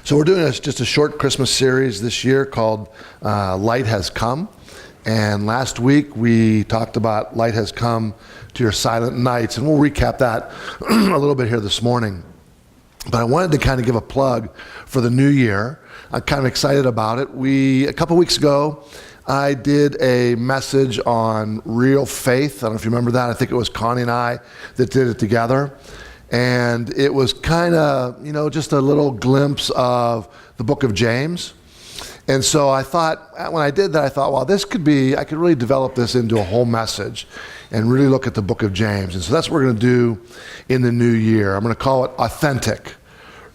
So we're doing just a short Christmas series this year called Light Has Come. And last week we talked about Light Has Come to Your Silent Nights, and we'll recap that a little bit here this morning. But I wanted to kind of give a plug for the new year. I'm kind of excited about it. A couple weeks ago, I did a message on real faith. I don't know if you remember that. I think it was Connie and I that did it together. And it was kind of, just a little glimpse of the book of James. And so I thought, when I did that, I thought, well, I could really develop this into a whole message and really look at the book of James. And so that's what we're going to do in the new year. I'm going to call it Authentic.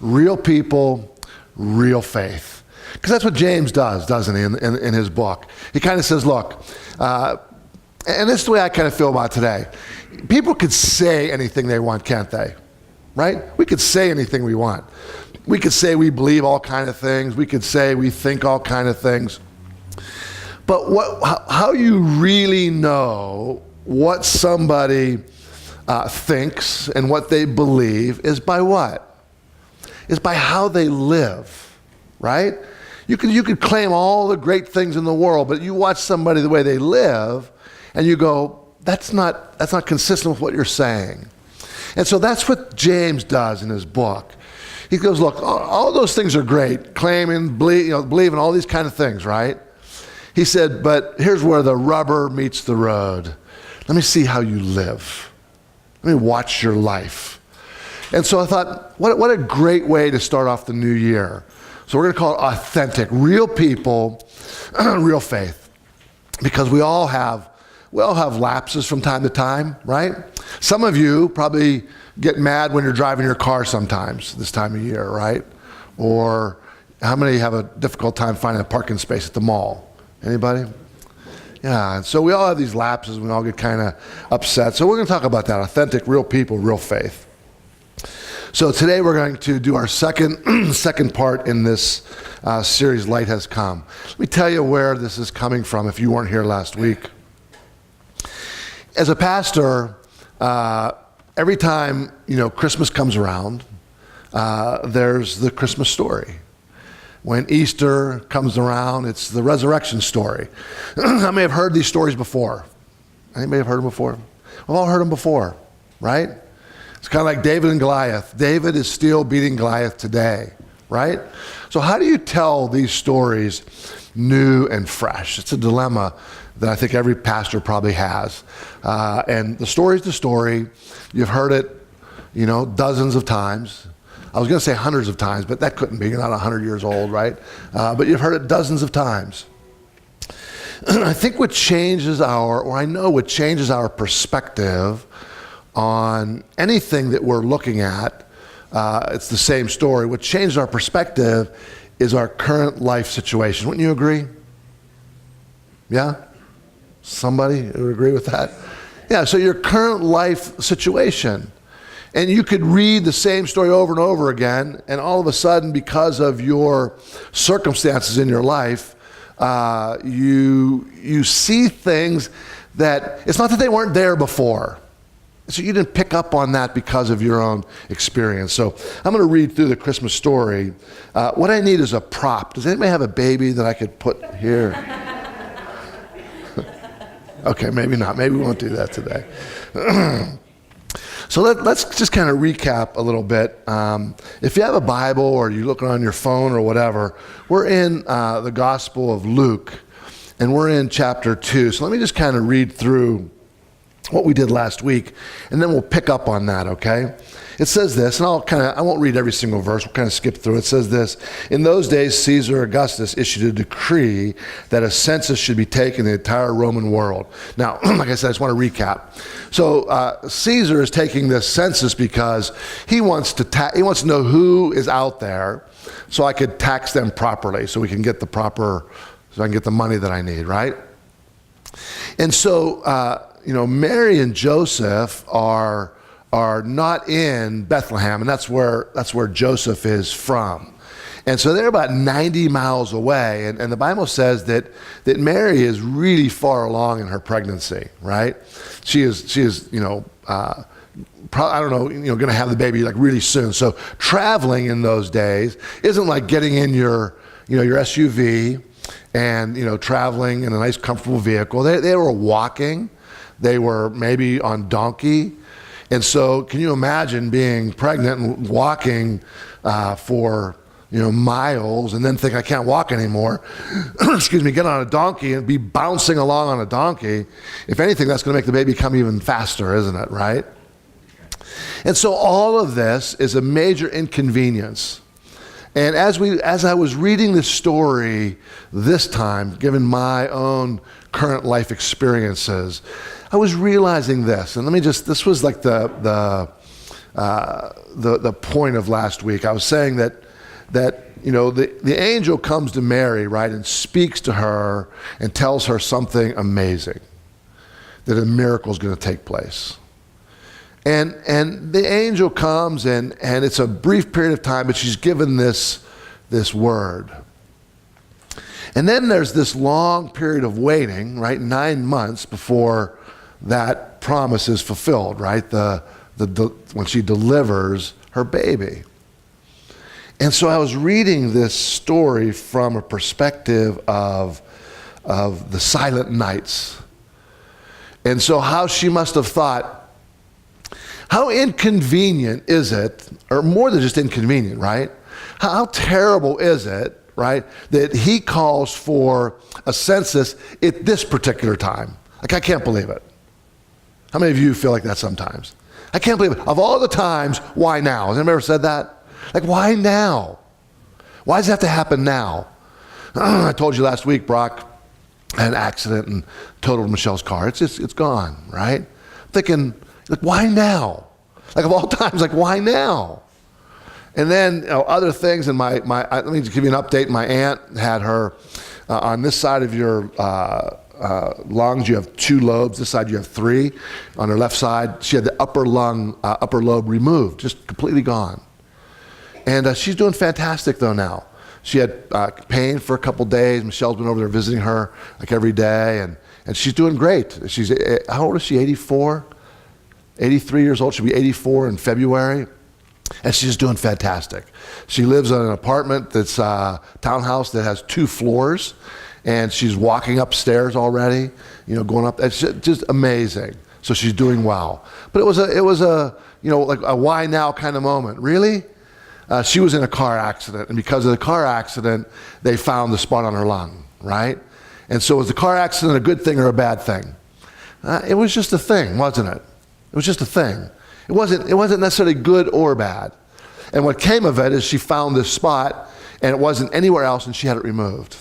Real people, real faith. Because that's what James does, doesn't he, in his book. He kind of says, look, and this is the way I kind of feel about today. People could say anything they want, can't they? Right? We could say anything we want. We could say we believe all kind of things. We could say we think all kind of things. But how you really know what somebody thinks and what they believe is by what? Is by how they live, right? You could claim all the great things in the world, but you watch somebody the way they live, and you go, that's not consistent with what you're saying. And so that's what James does in his book. He goes, look, all those things are great, claiming, believing, all these kind of things, right? He said, but here's where the rubber meets the road. Let me see how you live. Let me watch your life. And so I thought, what a great way to start off the new year. So we're going to call it Authentic. Real people, real faith. Because we all have lapses from time to time, right? Some of you probably get mad when you're driving your car sometimes this time of year, right? Or how many have a difficult time finding a parking space at the mall? Anybody? Yeah, and so we all have these lapses. We all get kind of upset. So we're going to talk about that. Authentic, real people, real faith. So today we're going to do our second part in this series, Light Has Come. Let me tell you where this is coming from if you weren't here last week. As a pastor, every time Christmas comes around, there's the Christmas story. When Easter comes around, it's the resurrection story. I may have heard these stories before. Anybody have heard them before? We've all heard them before, right? It's kind of like David and Goliath. David is still beating Goliath today, right? So how do you tell these stories new and fresh? It's a dilemma that I think every pastor probably has. And the story's the story. You've heard it, dozens of times. I was going to say hundreds of times, but that couldn't be. You're not 100 years old, right? But you've heard it dozens of times. I think what changes our perspective on anything that we're looking at, it's the same story. What changes our perspective is our current life situation. Wouldn't you agree? Yeah? Somebody would agree with that? Yeah, so your current life situation. And you could read the same story over and over again, and all of a sudden, because of your circumstances in your life, you see things that, it's not that they weren't there before. So you didn't pick up on that because of your own experience. So I'm going to read through the Christmas story. What I need is a prop. Does anybody have a baby that I could put here? Okay, maybe not. Maybe we won't do that today. So let's just kind of recap a little bit. If you have a Bible or you're looking on your phone or whatever, we're in the Gospel of Luke, and we're in chapter 2. So let me just kind of read through what we did last week, and then we'll pick up on that, okay? It says this, and I won't read every single verse, we'll kind of skip through it. It says this: in those days, Caesar Augustus issued a decree that a census should be taken in the entire Roman world. Now, like I said, I just want to recap. So Caesar is taking this census because he wants to know who is out there, so I could tax them properly, so I can get the money that I need, right? And so, Mary and Joseph are not in Bethlehem, and that's where Joseph is from. And so they're about 90 miles away, and the Bible says that Mary is really far along in her pregnancy, right? She is I don't know, going to have the baby like really soon. So traveling in those days isn't like getting in your SUV and, traveling in a nice, comfortable vehicle. They were walking. They were maybe on donkey. And so can you imagine being pregnant and walking for, miles and then think I can't walk anymore, excuse me, get on a donkey and be bouncing along on a donkey. If anything, that's going to make the baby come even faster, isn't it, right? And so all of this is a major inconvenience. And as I was reading this story this time, given my own current life experiences, I was realizing this. And this was like the point of last week. I was saying that the angel comes to Mary, right, and speaks to her and tells her something amazing, that a miracle is going to take place. And the angel comes and it's a brief period of time, but she's given this word. And then there's this long period of waiting, right, 9 months before that promise is fulfilled, right, when she delivers her baby. And so I was reading this story from a perspective of the silent nights. And so how she must have thought, how inconvenient is it, or more than just inconvenient, right? How terrible is it, right, that he calls for a census at this particular time? Like, I can't believe it. How many of you feel like that sometimes? I can't believe it. Of all the times, why now? Has anybody ever said that? Like, why now? Why does it have to happen now? I told you last week, Brock had an accident and totaled Michelle's car. It's gone, right? I'm thinking, like, why now? Like, of all times, like, why now? And then other things, and let me just give you an update. My aunt had her, on this side of your lungs, you have 2 lobes. This side, you have 3. On her left side, she had the upper lobe removed, just completely gone. And she's doing fantastic, though, now. She had pain for a couple days. Michelle's been over there visiting her like every day, and she's doing great. How old is she, 84? 83 years old. She'll be 84 in February. And she's doing fantastic. She lives in an apartment that's a townhouse that has 2 floors, and she's walking upstairs already, going up. It's just amazing. So she's doing well. But it was a like a why now kind of moment. Really? She was in a car accident, and because of the car accident, they found the spot on her lung, right? And so was the car accident a good thing or a bad thing? It was just a thing, wasn't it? It was just a thing. It wasn't necessarily good or bad. And what came of it is she found this spot, and it wasn't anywhere else, and she had it removed.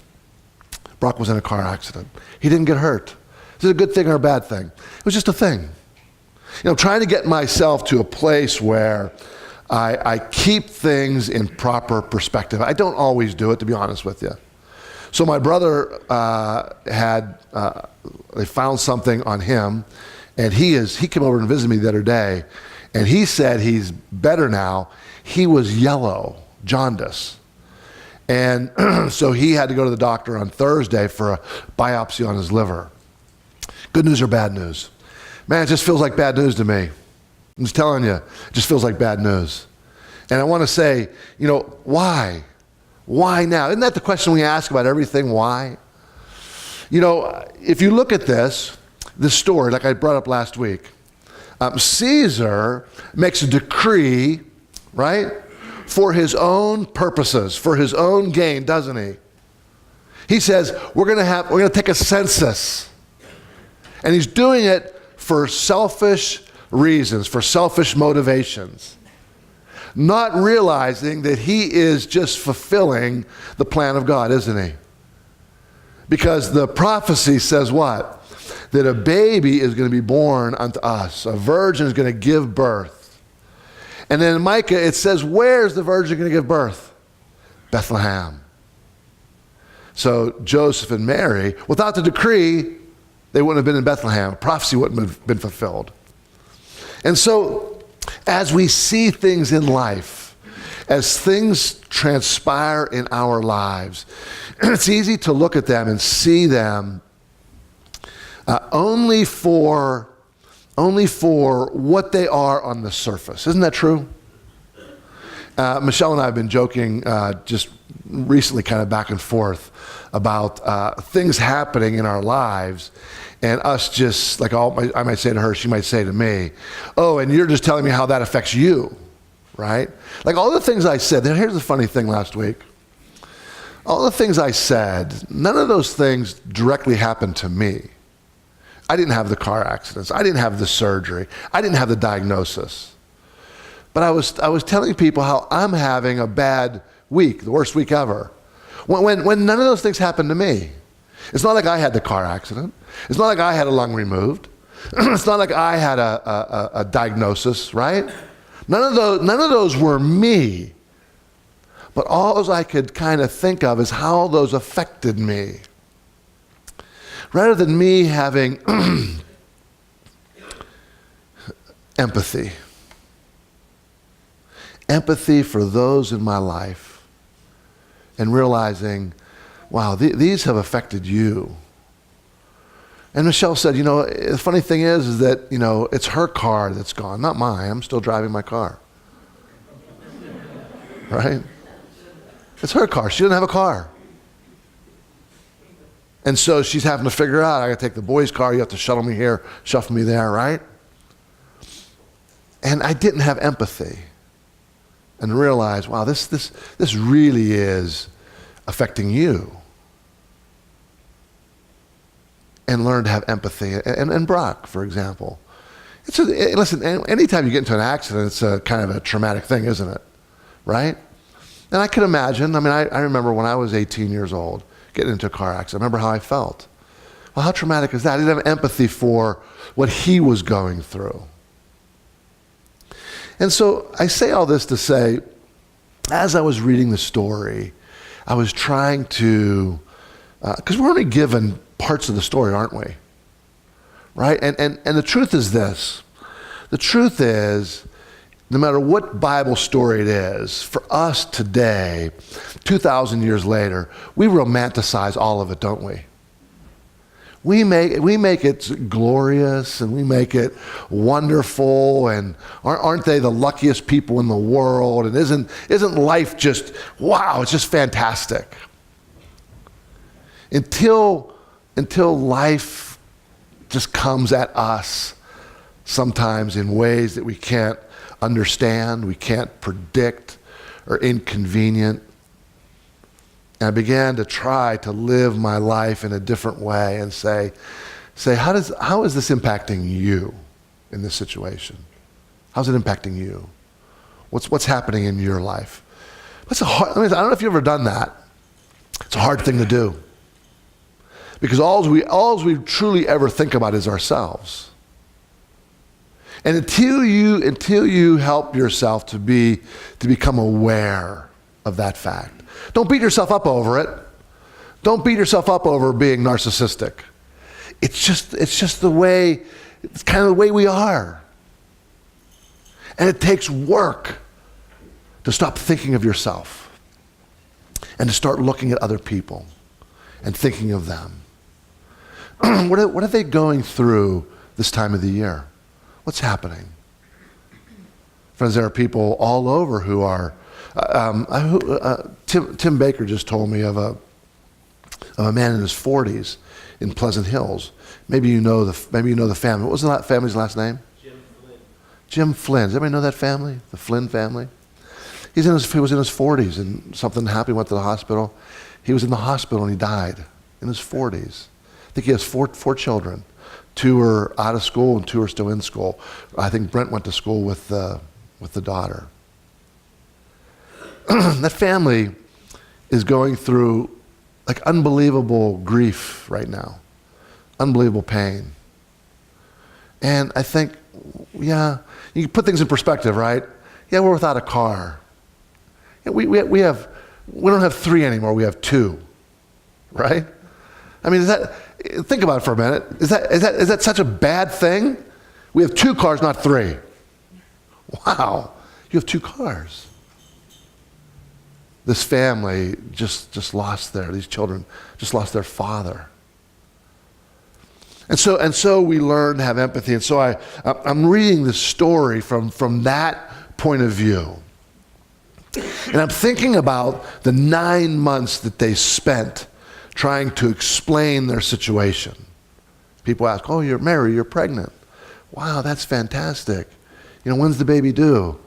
Brock was in a car accident. He didn't get hurt. Is it a good thing or a bad thing? It was just a thing. Trying to get myself to a place where I keep things in proper perspective. I don't always do it, to be honest with you. So my brother they found something on him, and he came over and visited me the other day, and he said he's better now. He was yellow, jaundice. And so he had to go to the doctor on Thursday for a biopsy on his liver. Good news or bad news? Man, it just feels like bad news to me. I'm just telling you, it just feels like bad news. And I want to say, why? Why now? Isn't that the question we ask about everything? Why? If you look at this story, like I brought up last week, Caesar makes a decree, right, for his own purposes, for his own gain, doesn't he? He says, we're going to take a census. And he's doing it for selfish reasons, for selfish motivations, not realizing that he is just fulfilling the plan of God, isn't he? Because the prophecy says what? That a baby is going to be born unto us. A virgin is going to give birth. And then in Micah, it says, where's the virgin going to give birth? Bethlehem. So Joseph and Mary, without the decree, they wouldn't have been in Bethlehem. Prophecy wouldn't have been fulfilled. And so, as we see things in life, as things transpire in our lives, it's easy to look at them and see them only for only for what they are on the surface. Isn't that true? Michelle and I have been joking just recently, kind of back and forth, about things happening in our lives, and us just, like I might say to her, she might say to me, oh, and you're just telling me how that affects you, right? Like all the things I said, here's the funny thing last week. All the things I said, none of those things directly happened to me. I didn't have the car accidents. I didn't have the surgery. I didn't have the diagnosis. But I was telling people how I'm having a bad week, the worst week ever, when none of those things happened to me. It's not like I had the car accident. It's not like I had a lung removed. It's not like I had a diagnosis, right? None of those were me. But all I could kind of think of is how those affected me. Rather than me having empathy. Empathy for those in my life. And realizing, wow, these have affected you. And Michelle said, the funny thing is that, it's her car that's gone, not mine. I'm still driving my car. Right? It's her car. She doesn't have a car. And so she's having to figure out, I got to take the boys' car, you have to shuttle me here, shuffle me there, right? And I didn't have empathy. And realize, wow, this really is affecting you. And learn to have empathy. And Brock, for example. Listen, anytime you get into an accident, it's a kind of a traumatic thing, isn't it? Right? And I can imagine, I remember when I was 18 years old, getting into a car accident. I remember how I felt. Well, how traumatic is that? I didn't have empathy for what he was going through. And so I say all this to say, as I was reading the story, I was trying to, because we're only given parts of the story, aren't we? Right? And the truth is this. The truth is, no matter what Bible story it is, for us today, 2,000 years later, we romanticize all of it, don't we? We make it glorious and we make it wonderful, and aren't they the luckiest people in the world? And isn't life just, wow, it's just fantastic. Until life just comes at us sometimes in ways that we can't understand, we can't predict, or inconvenient. And I began to try to live my life in a different way and say, how is this impacting you in this situation? How's it impacting you? What's happening in your life? I don't know if you've ever done that. It's a hard thing to do. Because all we truly ever think about is ourselves. And until you help yourself to become aware of that fact. Don't beat yourself up over it. Don't beat yourself up over being narcissistic. It's just the way, it's kind of the way we are. And it takes work to stop thinking of yourself and to start looking at other people and thinking of them. What are they going through this time of the year? What's happening? Friends, there are people all over who are, Tim Baker just told me of a man in his 40s in Pleasant Hills. Maybe you know the family. What was the family's last name? Jim Flynn. Jim Flynn. Does anybody know that family? The Flynn family? He was in his 40s and something happened, went to the hospital. He was in the hospital and he died in his 40s. I think he has four children. 2 are out of school and 2 are still in school. I think Brent went to school with the daughter. That family is going through like unbelievable grief right now, unbelievable pain. And I think, yeah, you can put things in perspective, right? Yeah, we're without a car. Yeah, we don't have 3 anymore. We have 2, right? I mean, think about it for a minute. Is that such a bad thing? We have 2 cars, not 3. Wow, you have 2 cars. This family these children just lost their father. And so we learn to have empathy. And so I'm reading this story from that point of view. And I'm thinking about the 9 months that they spent trying to explain their situation. People ask, oh, you're married, you're pregnant. Wow, that's fantastic. When's the baby due?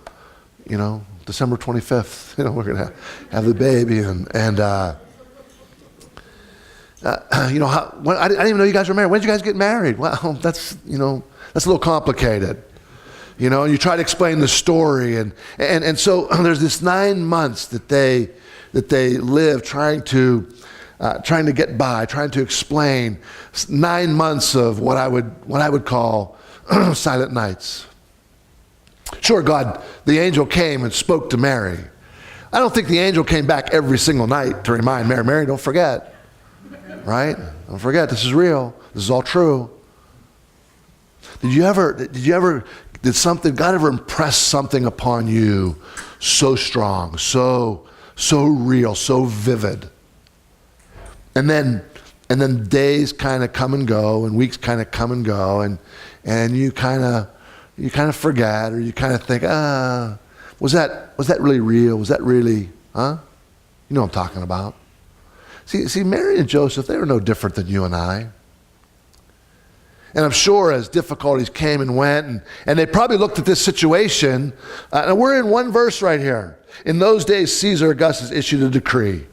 December 25th, we're going to have the baby. I didn't even know you guys were married. When did you guys get married? Well, that's a little complicated. You try to explain the story. And so there's this 9 months that they live trying to get by, trying to explain. 9 months of what I would call silent nights. Sure, God, the angel came and spoke to Mary. I don't think the angel came back every single night to remind Mary, Mary, don't forget, right? Don't forget, this is real. This is all true. Did God ever impress something upon you so strong, so real, so vivid? And then days kind of come and go, and weeks kind of come and go, and you kind of forget, or you kind of think, was that really real? Was that really, huh? You know what I'm talking about. See, Mary and Joseph, they were no different than you and I. And I'm sure as difficulties came and went, and they probably looked at this situation, and we're in one verse right here. In those days, Caesar Augustus issued a decree.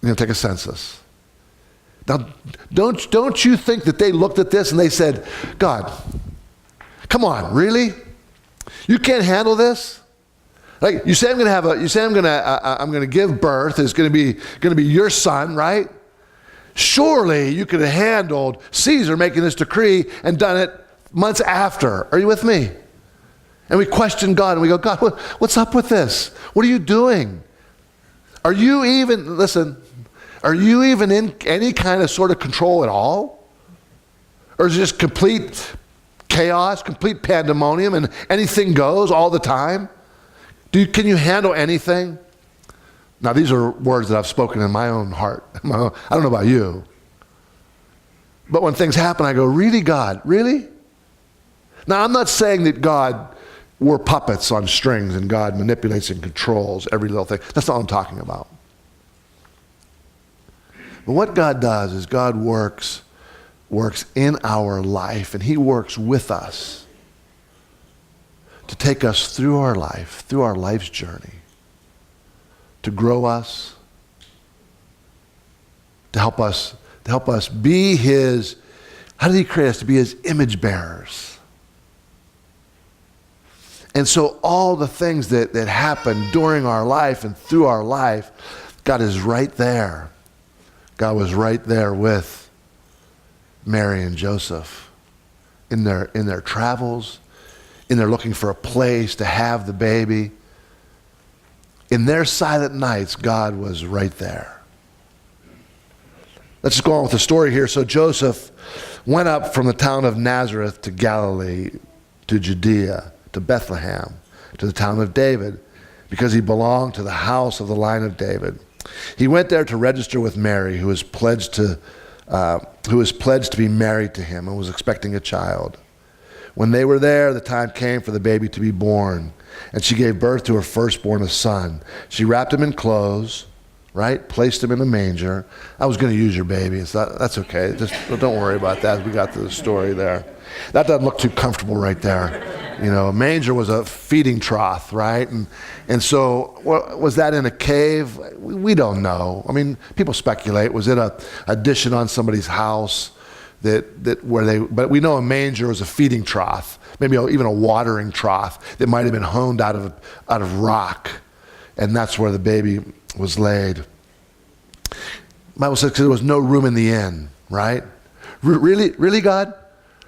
You're going to take a census. Now, don't you think that they looked at this and they said, God, come on, really? You can't handle this? Like, you say I'm going to give birth. It's going to be your son, right? Surely you could have handled Caesar making this decree and done it months after. Are you with me? And we question God and we go, God, what's up with this? What are you doing? Are you even in any kind of sort of control at all? Or is it just complete chaos, complete pandemonium, and anything goes all the time? Can you handle anything? Now, these are words that I've spoken in my own heart. I don't know about you. But when things happen, I go, really, God? Really? Now, I'm not saying that God were puppets on strings and God manipulates and controls every little thing. That's not what I'm talking about. But what God does is God works in our life, and he works with us to take us through our life, through our life's journey, to grow us, to help us be his, how did he create us? To be his image bearers. And so all the things that happen during our life and through our life, God is right there. God was right there with Mary and Joseph in their travels, in their looking for a place to have the baby. In their silent nights, God was right there. Let's just go on with the story here. So Joseph went up from the town of Nazareth to Galilee, to Judea, to Bethlehem, to the town of David, because he belonged to the house of the line of David. He went there to register with Mary, who was pledged to be married to him and was expecting a child. When they were there, the time came for the baby to be born, and she gave birth to her firstborn, a son. She wrapped him in clothes, right? Placed him in a manger. I was going to use your baby. That's okay. Just don't worry about that. We got to the story there. That doesn't look too comfortable right there. A manger was a feeding trough, right? And so, was that in a cave? We don't know. I mean, people speculate. Was it a addition on somebody's house but we know a manger was a feeding trough, maybe even a watering trough that might have been honed out of rock, and that's where the baby was laid. The Bible says there was no room in the inn, right? Really, God?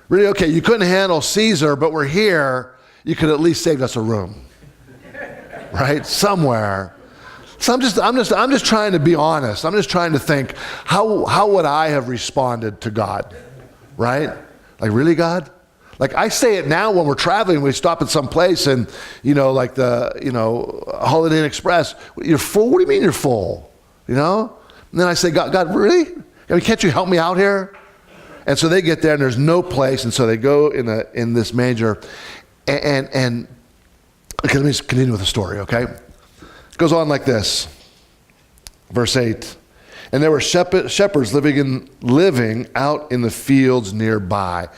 Really? Okay, you couldn't handle Caesar, but we're here. You could at least save us a room, right? Somewhere. So I'm just trying to be honest. I'm just trying to think, how would I have responded to God, right? Like, really, God? Like, I say it now when we're traveling, we stop at some place and, like Holiday Inn Express, you're full? What do you mean you're full? And then I say, God, really? I mean, can't you help me out here? And so they get there and there's no place, and so they go in this manger, and okay, let me just continue with the story, okay? It goes on like this. Verse 8. And there were shepherds living out in the fields nearby.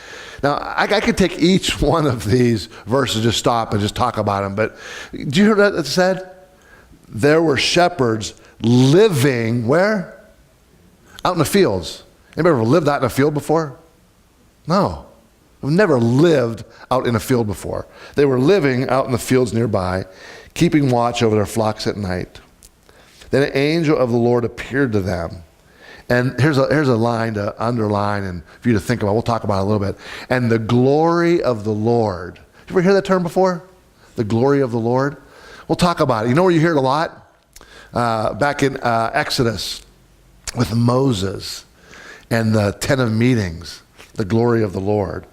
Now, I could take each one of these verses, just stop and just talk about them, but do you hear what it said? There were shepherds living where? Out in the fields. Anybody ever lived out in a field before? No. I've never lived out in a field before. They were living out in the fields nearby, keeping watch over their flocks at night. Then an angel of the Lord appeared to them. And here's a line to underline and for you to think about. We'll talk about it a little bit. And the glory of the Lord. Did you ever hear that term before? The glory of the Lord? We'll talk about it. You know where you hear it a lot? Back in Exodus with Moses and the tent of meetings. The glory of the Lord.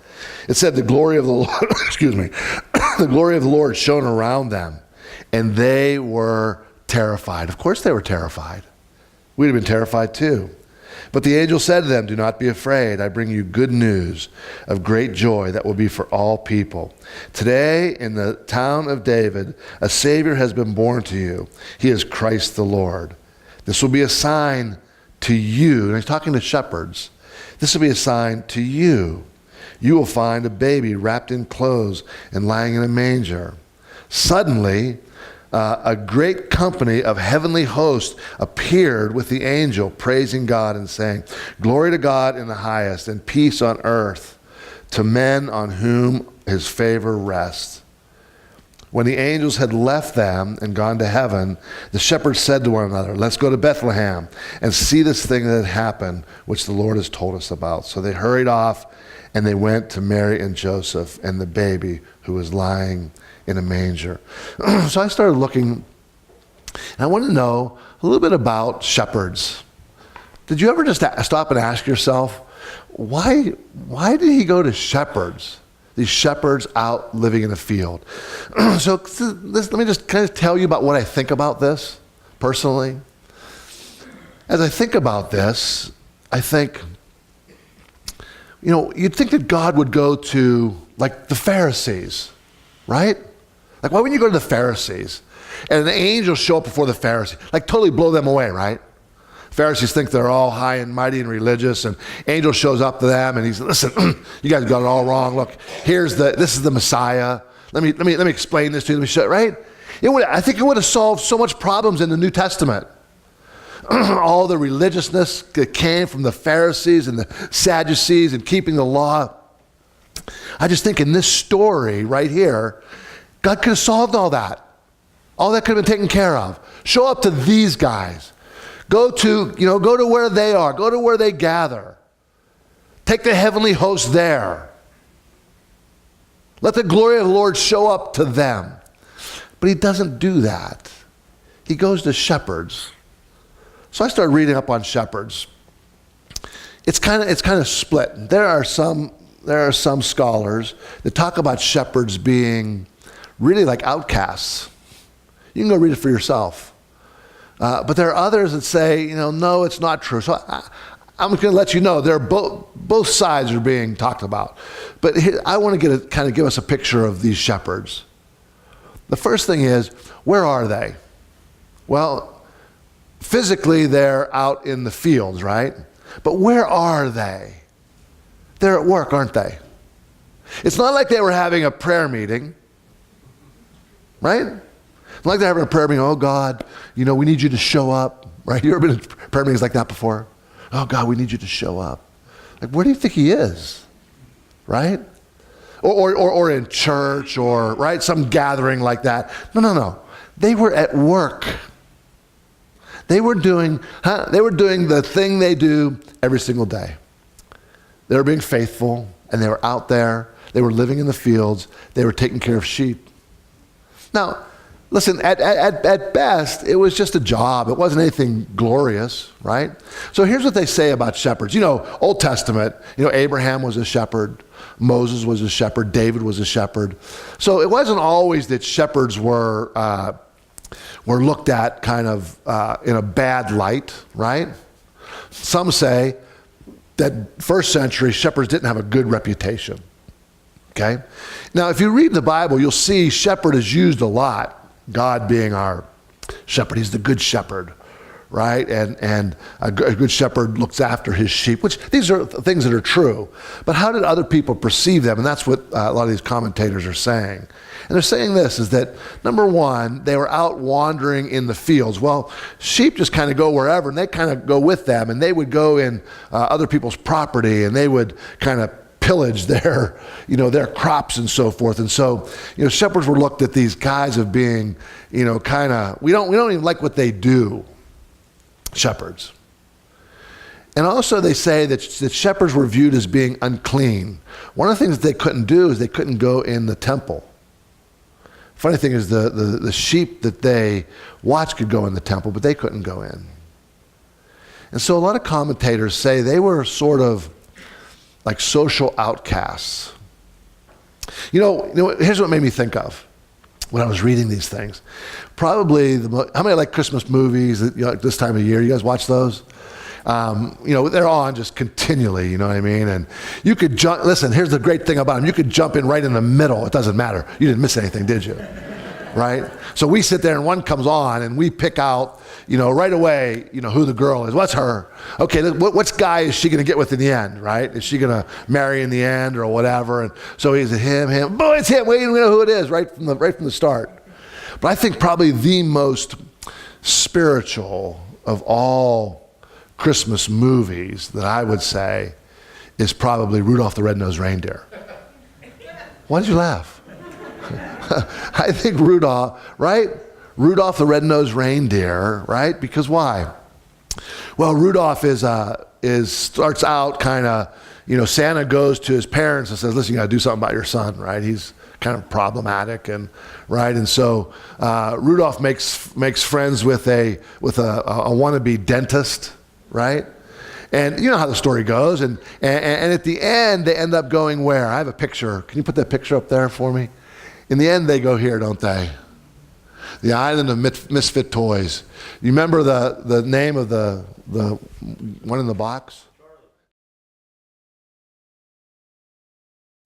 It said the glory of the Lord, excuse me, the glory of the Lord shone around them. And they were terrified. Of course they were terrified. We'd have been terrified too. But the angel said to them, do not be afraid. I bring you good news of great joy that will be for all people. Today in the town of David, a Savior has been born to you. He is Christ the Lord. This will be a sign to you. And he's talking to shepherds. This will be a sign to you. You will find a baby wrapped in clothes and lying in a manger. Suddenly, a great company of heavenly hosts appeared with the angel, praising God and saying, glory to God in the highest, and peace on earth to men on whom his favor rests. When the angels had left them and gone to heaven, the shepherds said to one another, let's go to Bethlehem and see this thing that had happened, which the Lord has told us about. So they hurried off, and they went to Mary and Joseph and the baby who was lying in a manger. So I started looking, and I want to know a little bit about shepherds. Did you ever just stop and ask yourself, why did he go to shepherds? These shepherds out living in a field. So let me just kind of tell you about what I think about this personally. As I think about this, I think, you'd think that God would go to like the Pharisees, right? Like, why wouldn't you go to the Pharisees? And an angel show up before the Pharisees, like totally blow them away, right? Pharisees think they're all high and mighty and religious, and angel shows up to them and he's, listen, you guys got it all wrong. Look, this is the Messiah. Let me explain this to you. Let me show it, right? I think it would have solved so much problems in the New Testament. All the religiousness that came from the Pharisees and the Sadducees and keeping the law. I just think in this story right here, God could have solved all that. All that could have been taken care of. Show up to these guys. Go to where they are. Go to where they gather. Take the heavenly host there. Let the glory of the Lord show up to them. But he doesn't do that. He goes to shepherds. So I started reading up on shepherds. It's kind of split. There are some scholars that talk about shepherds being really like outcasts. You can go read it for yourself. But there are others that say, no, it's not true. So I'm going to let you know both sides are being talked about. But here, I want to kind of give us a picture of these shepherds. The first thing is, where are they? Well, physically they're out in the fields, right? But where are they? They're at work, aren't they? It's not like they were having a prayer meeting, right? It's not like they're having a prayer meeting, oh God, we need you to show up, right? You ever been in prayer meetings like that before? Oh God, we need you to show up. Like, where do you think he is, right? Or in church or, right, some gathering like that. No. They were at work. They were doing the thing they do every single day. They were being faithful, and they were out there. They were living in the fields. They were taking care of sheep. Now, listen, at best, it was just a job. It wasn't anything glorious, right? So here's what they say about shepherds. Old Testament, Abraham was a shepherd. Moses was a shepherd. David was a shepherd. So it wasn't always that shepherds were looked at kind of in a bad light, right? Some say that first century, shepherds didn't have a good reputation. Okay? Now, if you read the Bible, you'll see shepherd is used a lot. God being our shepherd. He's the good shepherd, right? And a good shepherd looks after his sheep, which these are things that are true. But how did other people perceive them? And that's what a lot of these commentators are saying. And they're saying this, is that, number one, they were out wandering in the fields. Well, sheep just kind of go wherever, and they kind of go with them, and they would go in other people's property, and they would kind of pillage their, their crops and so forth. And so, shepherds were looked at these guys of being, kind of, we don't even like what they do, shepherds. And also they say that shepherds were viewed as being unclean. One of the things that they couldn't do is they couldn't go in the temple. Funny thing is the sheep that they watched could go in the temple, but they couldn't go in. And so a lot of commentators say they were sort of like social outcasts. Here's what made me think of when I was reading these things. Probably how many like Christmas movies at this time of year? You guys watch those? They're on just continually, you know what I mean? And you could jump, listen, here's the great thing about them. You could jump in right in the middle. It doesn't matter. You didn't miss anything, did you? Right? So we sit there and one comes on and we pick out, right away, who the girl is. What's her? Okay, what guy is she going to get with in the end, right? Is she going to marry in the end or whatever? And so is it him? Boy, it's him. We know who it is right from the start. But I think probably the most spiritual of all Christmas movies that I would say is probably Rudolph the Red-Nosed Reindeer. Why did you laugh? I think Rudolph, right? Rudolph the Red-Nosed Reindeer, right? Because why? Well, Rudolph starts out kind of, Santa goes to his parents and says, listen, you got to do something about your son, right? He's kind of problematic, and right, and so Rudolph makes friends with a wannabe dentist, right? And you know how the story goes, and at the end they end up going where? I have a picture. Can you put that picture up there for me? In the end, they go here, don't they? The Island of Misfit Toys. You remember the name of the one in the box?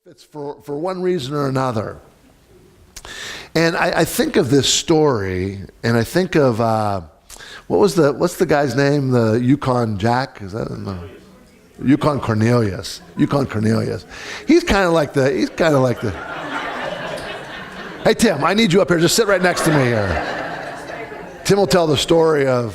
It's for one reason or another. And I think of this story, and I think of what's the guy's name? The Yukon Jack? Is that Yukon Cornelius? Yukon Cornelius. He's kind of like the. Hey, Tim, I need you up here. Just sit right next to me here. Tim will tell the story of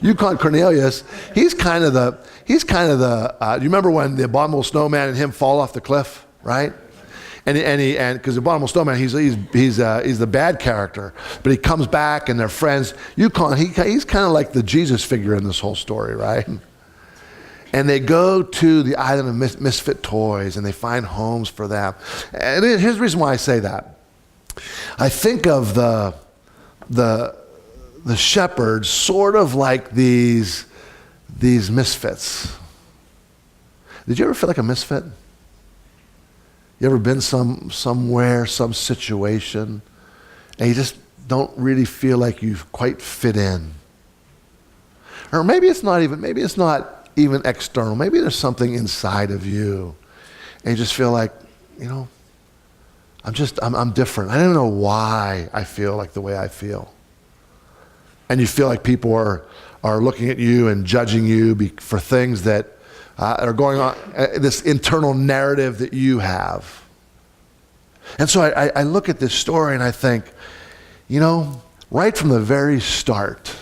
Yukon Cornelius. He's kind of the, you remember when the abominable snowman and him fall off the cliff, right? And because the abominable snowman, he's the bad character, but he comes back and they're friends. Yukon, he's kind of like the Jesus figure in this whole story, right? And they go to the Island of Misfit Toys and they find homes for them. And here's the reason why I say that. I think of the shepherds sort of like these misfits. Did you ever feel like a misfit? You ever been somewhere, some situation, and you just don't really feel like you quite fit in? Or maybe it's not even external. Maybe there's something inside of you, and you just feel like, I'm different. I don't know why I feel like the way I feel. And you feel like people are looking at you and judging you for things that are going on, this internal narrative that you have. And so I look at this story and I think, right from the very start,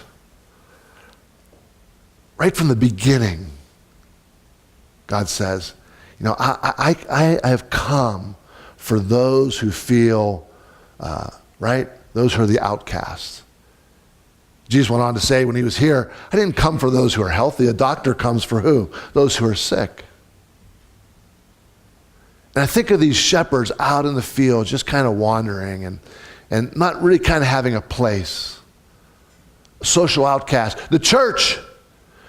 right from the beginning, God says, I have come for those who feel, right? Those who are the outcasts. Jesus went on to say when he was here, I didn't come for those who are healthy. A doctor comes for who? Those who are sick. And I think of these shepherds out in the field just kind of wandering and not really kind of having a place. Social outcast. The church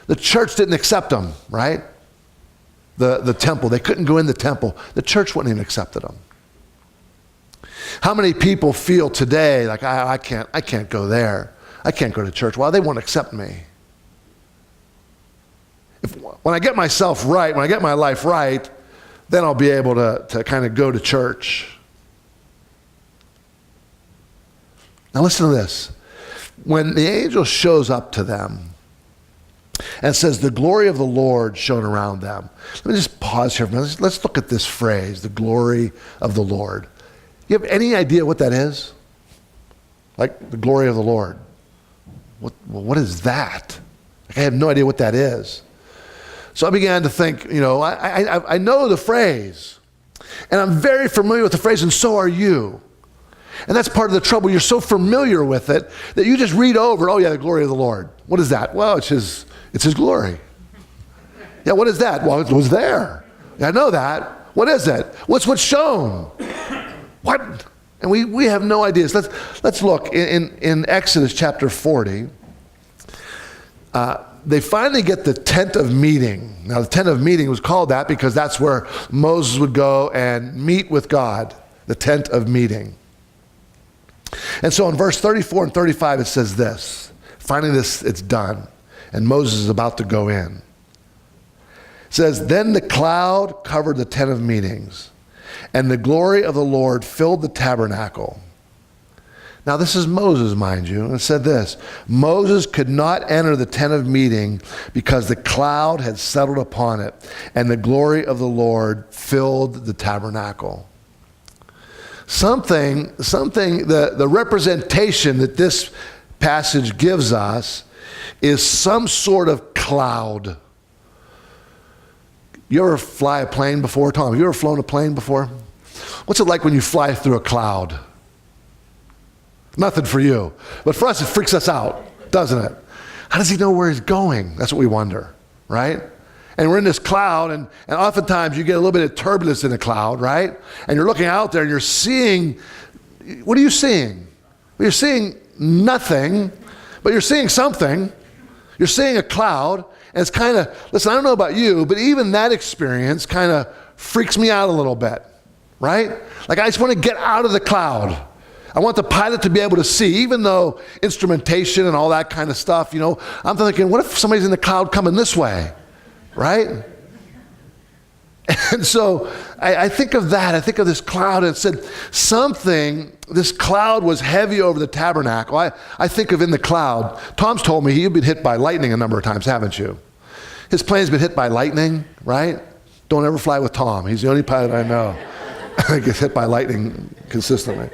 didn't accept them, right? The temple, they couldn't go in the temple. The church wouldn't even accept them. How many people feel today like, I can't go there. I can't go to church. Well, they won't accept me. when I get myself right, when I get my life right, then I'll be able to kind of go to church. Now listen to this. When the angel shows up to them and says, the glory of the Lord shone around them. Let me just pause here for a minute. Let's look at this phrase, the glory of the Lord. You have any idea what that is? Like the glory of the Lord. What is that? Like, I have no idea what that is. So I began to think, I know the phrase, and I'm very familiar with the phrase, and so are you. And that's part of the trouble. You're so familiar with it that you just read over, oh yeah, the glory of the Lord. What is that? Well, it's his glory. Yeah, what is that? Well, it was there. Yeah, I know that. What is it? What's shown? What? And we have no idea. So let's look in Exodus chapter 40. They finally get the tent of meeting. Now the tent of meeting was called that because that's where Moses would go and meet with God, the tent of meeting. And so in verse 34 and 35 it says this. Finally it's done. And Moses is about to go in. It says, then the cloud covered the tent of meetings, and the glory of the Lord filled the tabernacle. Now this is Moses, mind you. And it said this, Moses could not enter the tent of meeting because the cloud had settled upon it, and the glory of the Lord filled the tabernacle. The representation that this passage gives us is some sort of cloud. You ever fly a plane before, Tom? Have you ever flown a plane before? What's it like when you fly through a cloud? Nothing for you. But for us, it freaks us out, doesn't it? How does he know where he's going? That's what we wonder, right? And we're in this cloud, and oftentimes you get a little bit of turbulence in the cloud, right? And you're looking out there and you're seeing, what are you seeing? Well, you're seeing nothing, but you're seeing something. You're seeing a cloud, and it's kind of, listen, I don't know about you, but even that experience kind of freaks me out a little bit, right? Like I just want to get out of the cloud. I want the pilot to be able to see, even though instrumentation and all that kind of stuff, I'm thinking, what if somebody's in the cloud coming this way? Right? And so I think of that. I think of this cloud, and it said this cloud was heavy over the tabernacle. I think of in the cloud. Tom's told me you've been hit by lightning a number of times, haven't you? His plane's been hit by lightning, right? Don't ever fly with Tom. He's the only pilot I know that gets hit by lightning consistently.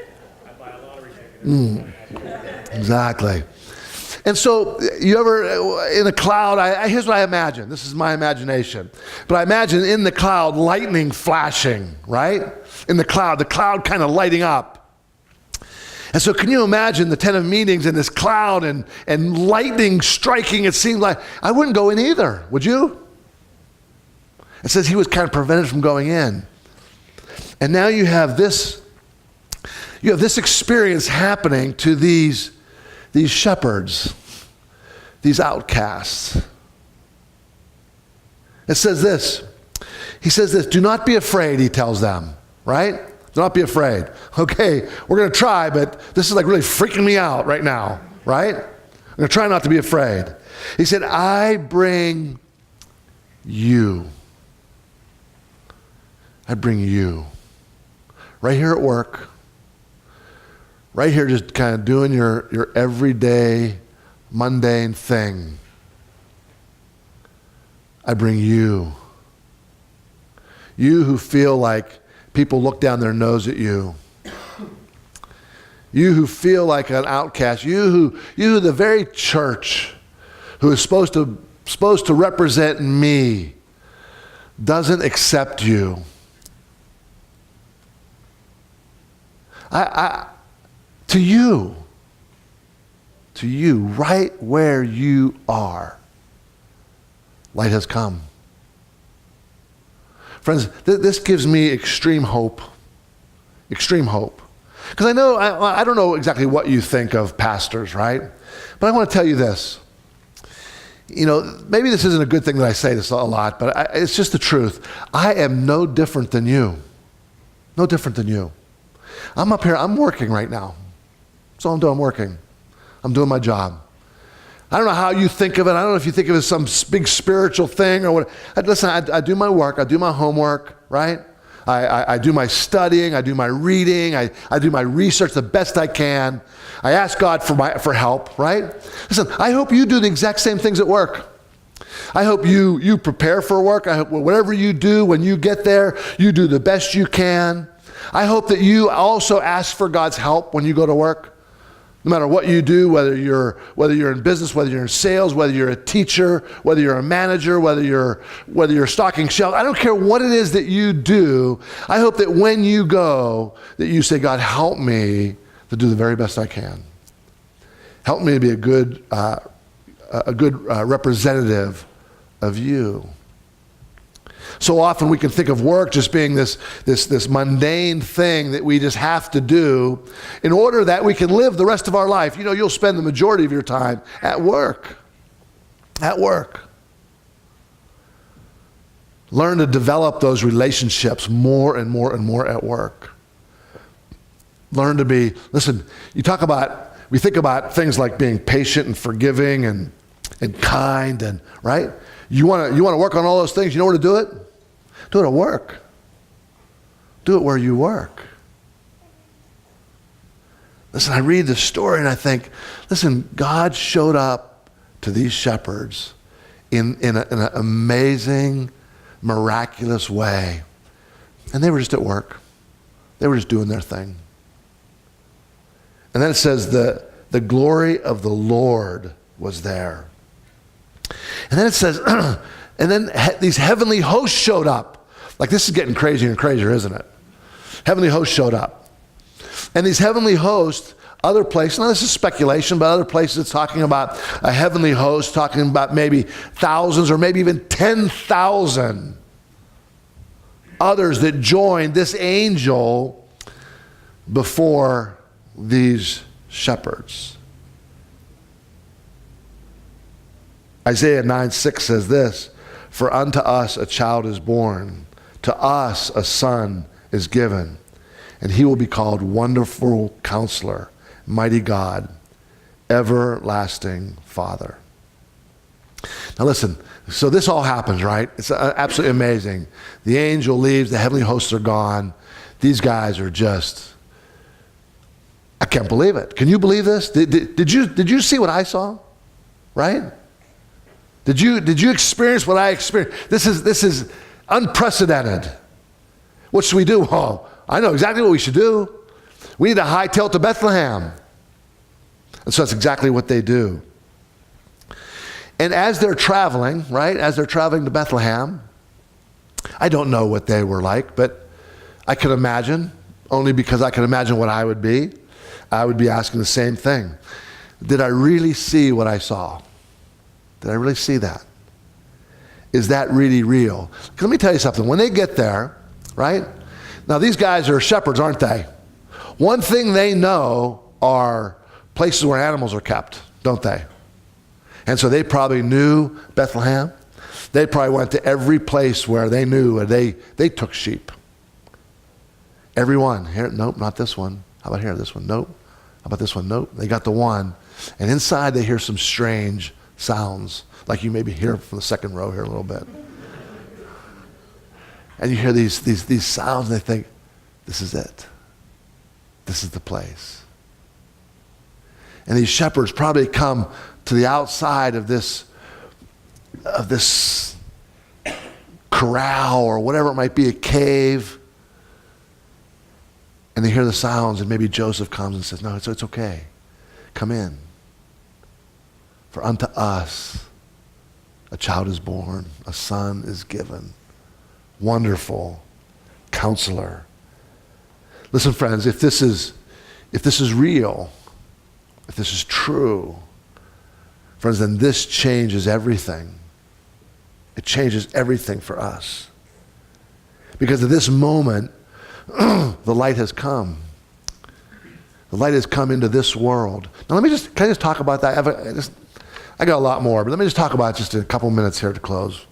Exactly. And so you ever, in a cloud, here's what I imagine. This is my imagination. But I imagine in the cloud, lightning flashing, right? In the cloud kind of lighting up. And so can you imagine the tent of meetings in this cloud and lightning striking? It seemed like, I wouldn't go in either, would you? It says he was kind of prevented from going in. And now you have this experience happening to these shepherds, these outcasts. It says this. He says this, do not be afraid, he tells them, right? Do not be afraid. Okay, we're going to try, but this is like really freaking me out right now, right? I'm going to try not to be afraid. He said, I bring you. I bring you. Right here at work. Right here just kind of doing your everyday, mundane thing. I bring you. You who feel like people look down their nose at you. You who feel like an outcast. You who the very church who is supposed to represent me doesn't accept you. To you, right where you are, light has come. Friends, this gives me extreme hope. Extreme hope. Because I don't know exactly what you think of pastors, right? But I want to tell you this. Maybe this isn't a good thing that I say this a lot, but it's just the truth. I am no different than you. No different than you. I'm up here, I'm working right now. So I'm working. I'm doing my job. I don't know how you think of it. I don't know if you think of it as some big spiritual thing or what. Listen, I do my work. I do my homework, right? I do my studying. I do my reading. I do my research the best I can. I ask God for help, right? Listen, I hope you do the exact same things at work. I hope you prepare for work. I hope whatever you do, when you get there, you do the best you can. I hope that you also ask for God's help when you go to work. No matter what you do, whether you're in business, whether you're in sales, whether you're a teacher, whether you're a manager, whether you're stocking shelves, I don't care what it is that you do. I hope that when you go, that you say, God, help me to do the very best I can. Help me to be a good representative of you. So often we can think of work just being this mundane thing that we just have to do in order that we can live the rest of our life. You know, you'll spend the majority of your time at work. At work. Learn to develop those relationships more and more and more at work. Learn to be, listen, we think about things like being patient and forgiving and kind and, right? You want to work on all those things. You know where to do it? Do it at work. Do it where you work. Listen, I read this story and I think, listen, God showed up to these shepherds in an amazing, miraculous way. And they were just at work. They were just doing their thing. And then it says the glory of the Lord was there. And then it says, and then these heavenly hosts showed up. Like, this is getting crazier and crazier, isn't it? Heavenly hosts showed up. And these heavenly hosts, other places, now this is speculation, but other places it's talking about a heavenly host, talking about maybe thousands or maybe even 10,000 others that joined this angel before these shepherds. Isaiah 9:6 says this, for unto us a child is born, to us a son is given, and he will be called Wonderful Counselor, Mighty God, Everlasting Father. Now listen, so this all happens, right? It's absolutely amazing. The angel leaves, the heavenly hosts are gone. These guys are just, I can't believe it. Can you believe this? Did you see what I saw? Right? Did you experience what I experienced? This is unprecedented. What should we do? Oh, I know exactly what we should do. We need to hightail to Bethlehem. And so that's exactly what they do. And as they're traveling, right, as they're traveling to Bethlehem, I don't know what they were like, but I could imagine, only because I could imagine what I would be asking the same thing. Did I really see what I saw? Did I really see that? Is that really real? Let me tell you something. When they get there, right? Now these guys are shepherds, aren't they? One thing they know are places where animals are kept, don't they? And so they probably knew Bethlehem. They probably went to every place where they knew where they took sheep. Everyone. Here, nope, not this one. How about here? This one, nope. How about this one? Nope. They got the one. And inside they hear some strange sounds, like you maybe hear from the second row here a little bit. And you hear these sounds and they think, this is it. This is the place. And these shepherds probably come to the outside of this corral or whatever it might be, a cave. And they hear the sounds, and maybe Joseph comes and says, no, it's okay. Come in. For unto us a child is born, a son is given. Wonderful Counselor. Listen, friends, if this is real, if this is true, friends, then this changes everything. It changes everything for us. Because at this moment, the light has come. The light has come into this world. Now can I just talk about that? I got a lot more, but let me just talk about it just in a couple minutes here to close.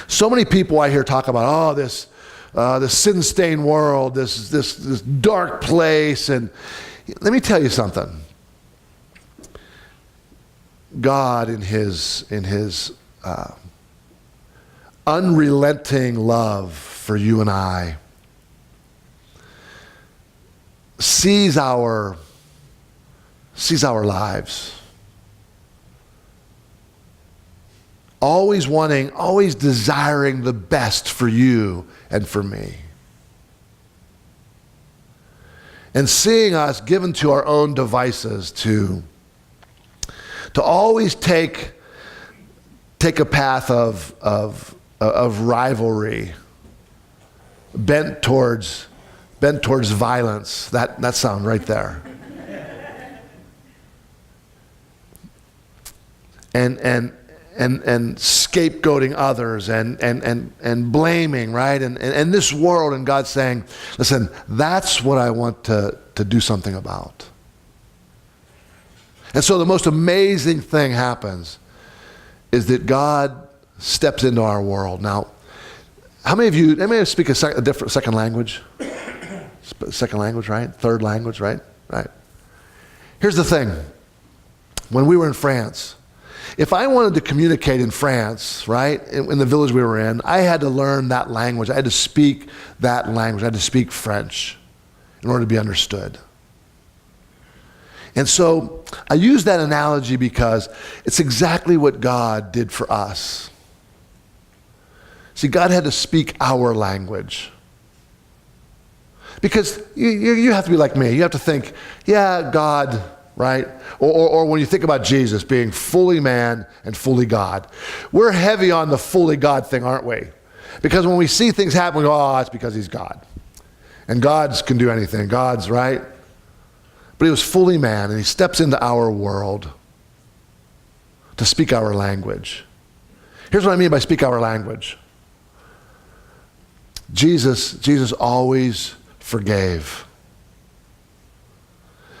So many people I hear talk about, this sin-stained world, this dark place, and let me tell you something. God in his unrelenting love for you and I sees our lives, always wanting, always desiring the best for you and for me. And seeing us given to our own devices to always take a path of rivalry, bent towards violence. That sound right there. And scapegoating others and blaming, right? And this world, and God saying, listen, that's what I want to do something about. And so the most amazing thing happens is that God steps into our world. Now, how many of you speak a different second language? Second language, right? Third language, right? Right. Here's the thing. When we were in France, if I wanted to communicate in France, right, in the village we were in, I had to learn that language. I had to speak that language. I had to speak French in order to be understood. And so I use that analogy because it's exactly what God did for us. See, God had to speak our language. Because you have to be like me. You have to think, yeah, God, right? Or when you think about Jesus being fully man and fully God, we're heavy on the fully God thing, aren't we? Because when we see things happen, we go, oh, it's because he's God. And God's can do anything. God's, right? But he was fully man, and he steps into our world to speak our language. Here's what I mean by speak our language. Jesus always forgave.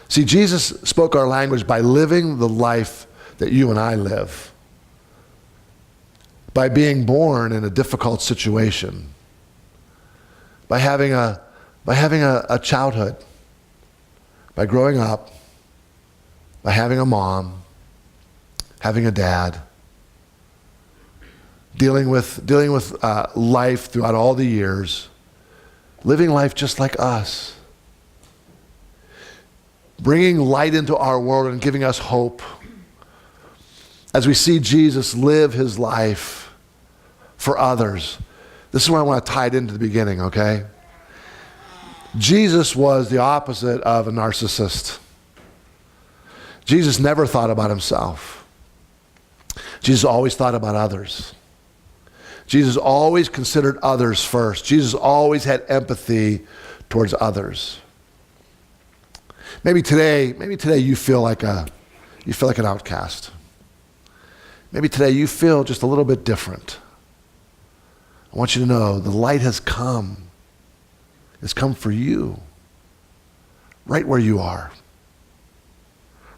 See, Jesus spoke our language by living the life that you and I live, by being born in a difficult situation, by having a childhood, by growing up, by having a mom, having a dad, dealing with life throughout all the years, living life just like us, bringing light into our world and giving us hope. As we see Jesus live his life for others. This is where I want to tie it into the beginning, okay? Jesus was the opposite of a narcissist. Jesus never thought about himself. Jesus always thought about others. Jesus always considered others first. Jesus always had empathy towards others. Maybe today you feel like an outcast. Maybe today you feel just a little bit different. I want you to know the light has come. It's come for you. Right where you are.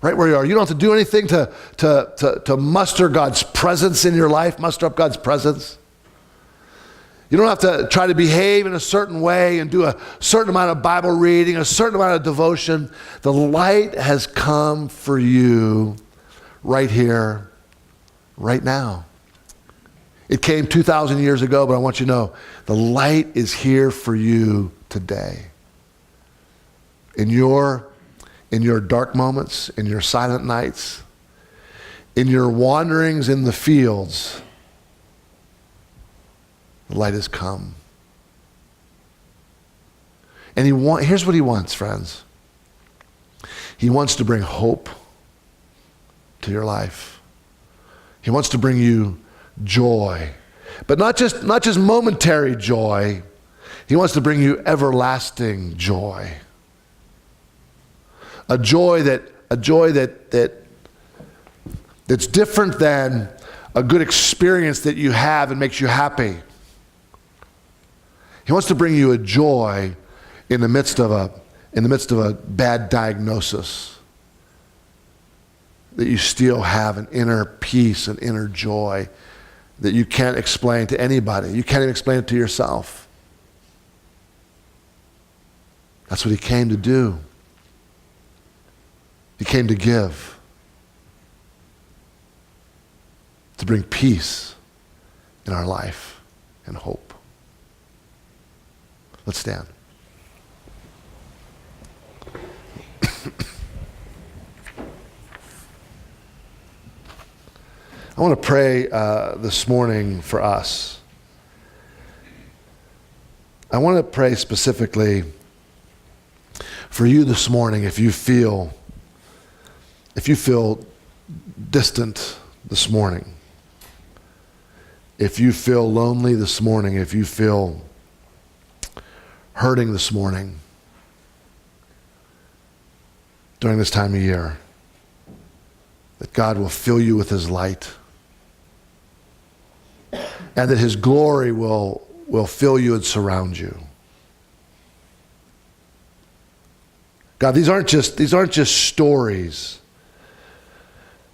Right where you are. You don't have to do anything to muster God's presence in your life, muster up God's presence. You don't have to try to behave in a certain way and do a certain amount of Bible reading, a certain amount of devotion. The light has come for you right here, right now. It came 2,000 years ago, but I want you to know the light is here for you today. In your dark moments, in your silent nights, in your wanderings in the fields, the light has come. And here's what he wants, friends. He wants to bring hope to your life. He wants to bring you joy. But not just momentary joy. He wants to bring you everlasting joy. A joy that's different than a good experience that you have and makes you happy. He wants to bring you a joy in the midst of a bad diagnosis. That you still have an inner peace, an inner joy that you can't explain to anybody. You can't even explain it to yourself. That's what he came to do. He came to give. to bring peace in our life and hope. Let's stand. I want to pray this morning for us. I want to pray specifically for you this morning if you feel distant this morning, if you feel lonely this morning, if you feel hurting this morning during this time of year, that God will fill you with his light and that his glory will fill you and surround you. God, these aren't just stories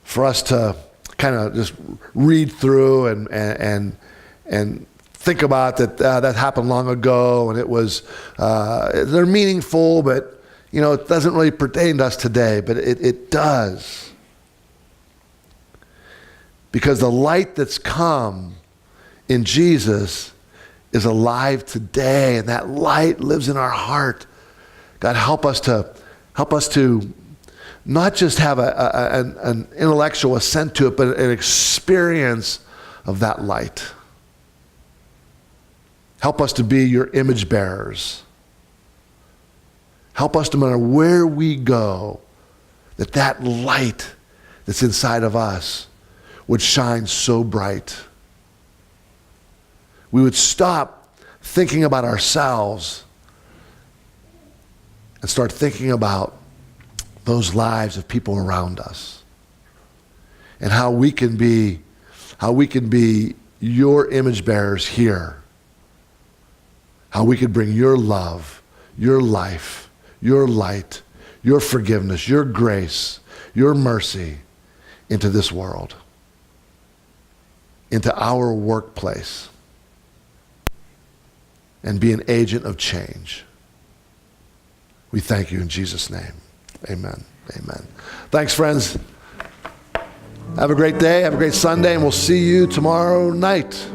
for us to kind of just read through and think about that happened long ago and it was they're meaningful, but it doesn't really pertain to us today, but it does. Because the light that's come in Jesus is alive today, and that light lives in our heart. God, help us to not just have an intellectual assent to it, but an experience of that light. Help us to be your image bearers. Help us to, no matter where we go, that light that's inside of us would shine so bright. We would stop thinking about ourselves and start thinking about those lives of people around us and how we can be your image bearers here. How we could bring your love, your life, your light, your forgiveness, your grace, your mercy into this world, into our workplace, and be an agent of change. We thank you in Jesus' name. Amen. Amen. Thanks, friends. Have a great day. Have a great Sunday, and we'll see you tomorrow night.